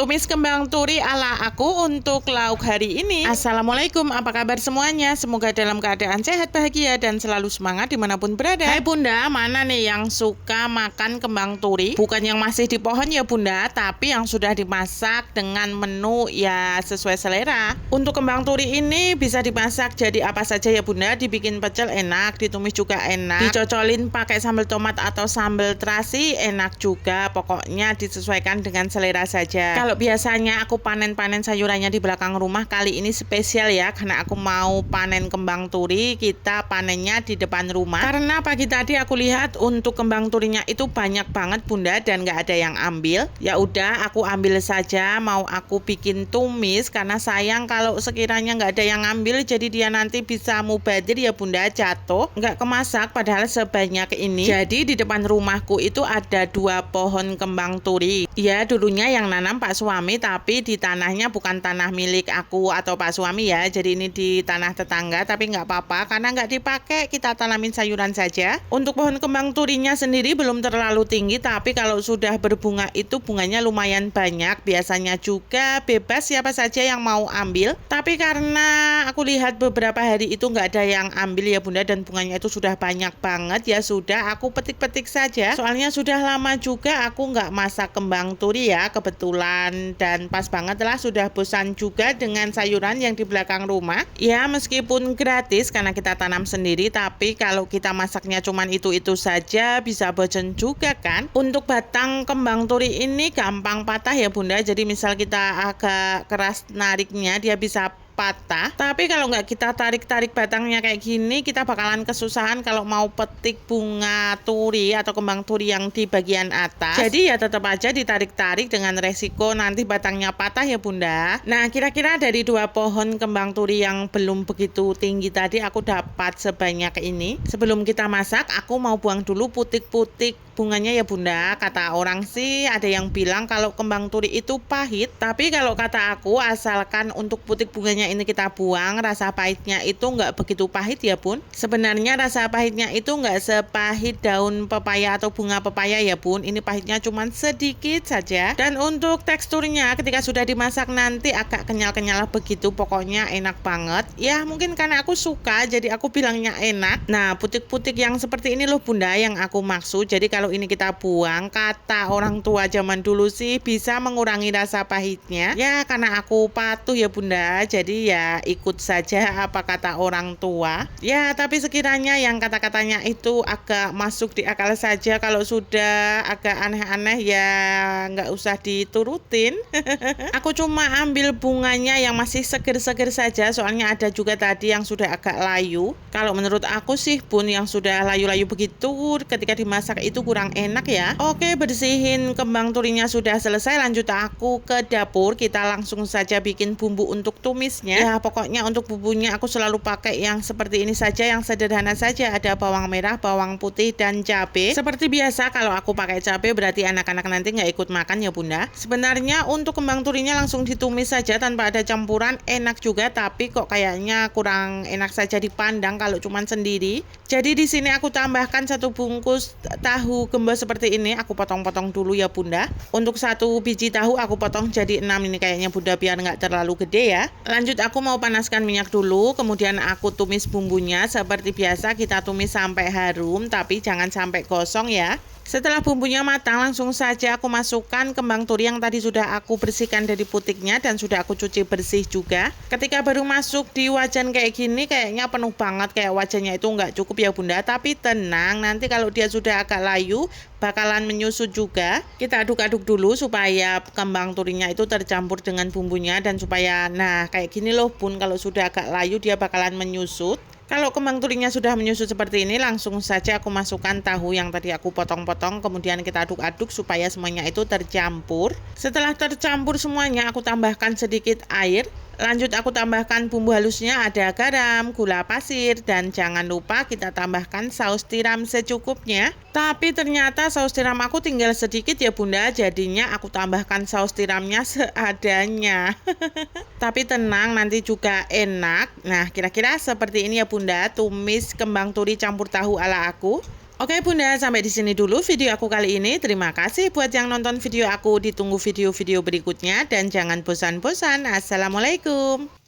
tumis kembang turi ala aku untuk lauk hari ini. Assalamualaikum, apa kabar semuanya? Semoga dalam keadaan sehat, bahagia, dan selalu semangat dimanapun berada. Hai bunda, mana nih yang suka makan kembang turi? Bukan yang masih di pohon ya bunda, tapi yang sudah dimasak dengan menu ya sesuai selera. Untuk kembang turi ini bisa dimasak jadi apa saja ya bunda. Dibikin pecel enak, ditumis juga enak, dicocolin pakai sambal tomat atau sambal terasi enak juga. Pokoknya disesuaikan dengan selera saja. Kalau biasanya aku panen-panen sayurannya di belakang rumah, kali ini spesial ya, karena aku mau panen kembang turi. Kita panennya di depan rumah karena pagi tadi aku lihat untuk kembang turinya itu banyak banget bunda dan nggak ada yang ambil. Ya udah aku ambil saja, mau aku bikin tumis karena sayang kalau sekiranya nggak ada yang ambil, jadi dia nanti bisa mubazir ya bunda, jatuh nggak kemasak padahal sebanyak ini. Jadi di depan rumahku itu ada 2 pohon kembang turi. Ya dulunya yang nanam Pak suami, tapi di tanahnya bukan tanah milik aku atau Pak suami ya, jadi ini di tanah tetangga. Tapi nggak apa-apa karena nggak dipakai, kita tanamin sayuran saja. Untuk pohon kembang turinya sendiri belum terlalu tinggi, tapi kalau sudah berbunga itu bunganya lumayan banyak. Biasanya juga bebas siapa saja yang mau ambil, tapi karena aku lihat beberapa hari itu nggak ada yang ambil ya bunda, dan bunganya itu sudah banyak banget, ya sudah aku petik-petik saja. Soalnya sudah lama juga aku nggak masak kembang turi ya, kebetulan, dan pas banget lah, sudah bosan juga dengan sayuran yang di belakang rumah. Ya meskipun gratis karena kita tanam sendiri, tapi kalau kita masaknya cuman itu-itu saja bisa bosan juga kan. Untuk batang kembang turi ini gampang patah ya bunda, jadi misal kita agak keras nariknya dia bisa patah. Tapi kalau nggak kita tarik-tarik batangnya kayak gini, kita bakalan kesusahan kalau mau petik bunga turi atau kembang turi yang di bagian atas. Jadi ya tetap aja ditarik-tarik dengan resiko nanti batangnya patah ya bunda. Nah kira-kira dari 2 pohon kembang turi yang belum begitu tinggi tadi aku dapat sebanyak ini. Sebelum kita masak aku mau buang dulu putik-putik bunganya ya bunda. Kata orang sih ada yang bilang kalau kembang turi itu pahit, tapi kalau kata aku asalkan untuk putik bunganya ini kita buang, rasa pahitnya itu nggak begitu pahit ya bun. Sebenarnya rasa pahitnya itu nggak sepahit daun pepaya atau bunga pepaya ya bun. Ini pahitnya cuman sedikit saja. Dan untuk teksturnya ketika sudah dimasak nanti agak kenyal-kenyal begitu, pokoknya enak banget ya. Mungkin karena aku suka jadi aku bilangnya enak. Nah putik-putik yang seperti ini loh bunda yang aku maksud. Jadi kalau ini kita buang, kata orang tua zaman dulu sih bisa mengurangi rasa pahitnya ya, karena aku patuh ya bunda, jadi ya ikut saja apa kata orang tua ya. Tapi sekiranya yang kata-katanya itu agak masuk di akal saja, kalau sudah agak aneh-aneh ya nggak usah diturutin. Aku cuma ambil bunganya yang masih seger-seger saja, soalnya ada juga tadi yang sudah agak layu. Kalau menurut aku sih bun, yang sudah layu-layu begitu ketika dimasak itu kurang enak ya. Oke, bersihin kembang turinya sudah selesai, lanjut aku ke dapur. Kita langsung saja bikin bumbu untuk tumisnya ya. Pokoknya untuk bumbunya aku selalu pakai yang seperti ini saja, yang sederhana saja. Ada bawang merah, bawang putih, dan cabai. Seperti biasa kalau aku pakai cabai berarti anak-anak nanti nggak ikut makan ya bunda. Sebenarnya untuk kembang turinya langsung ditumis saja tanpa ada campuran enak juga, tapi kok kayaknya kurang enak saja dipandang kalau cuman sendiri. Jadi di sini aku tambahkan 1 bungkus tahu gembos seperti ini, aku potong-potong dulu ya bunda. Untuk 1 biji tahu aku potong jadi 6 ini kayaknya bunda, biar nggak terlalu gede ya. Lanjut aku mau panaskan minyak dulu, kemudian aku tumis bumbunya. Seperti biasa kita tumis sampai harum, tapi jangan sampai gosong ya. Setelah bumbunya matang, langsung saja aku masukkan kembang turi yang tadi sudah aku bersihkan dari putiknya dan sudah aku cuci bersih juga. Ketika baru masuk di wajan kayak gini, kayaknya penuh banget, kayak wajannya itu nggak cukup ya bunda. Tapi tenang, nanti kalau dia sudah agak layu bakalan menyusut juga. Kita aduk-aduk dulu supaya kembang turinya itu tercampur dengan bumbunya, dan supaya nah kayak gini loh bun, kalau sudah agak layu dia bakalan menyusut. Kalau kembang turinya sudah menyusut seperti ini, langsung saja aku masukkan tahu yang tadi aku potong-potong, kemudian kita aduk-aduk supaya semuanya itu tercampur. Setelah tercampur semuanya, aku tambahkan sedikit air. Lanjut aku tambahkan bumbu halusnya, ada garam, gula pasir, dan jangan lupa kita tambahkan saus tiram secukupnya. Tapi ternyata saus tiram aku tinggal sedikit ya bunda, jadinya aku tambahkan saus tiramnya seadanya. Tapi tenang, nanti juga enak. Nah kira-kira seperti ini ya bunda, tumis kembang turi campur tahu ala aku. Oke Bunda, sampai di sini dulu video aku kali ini. Terima kasih buat yang nonton video aku. Ditunggu video-video berikutnya dan jangan bosan-bosan. Assalamualaikum.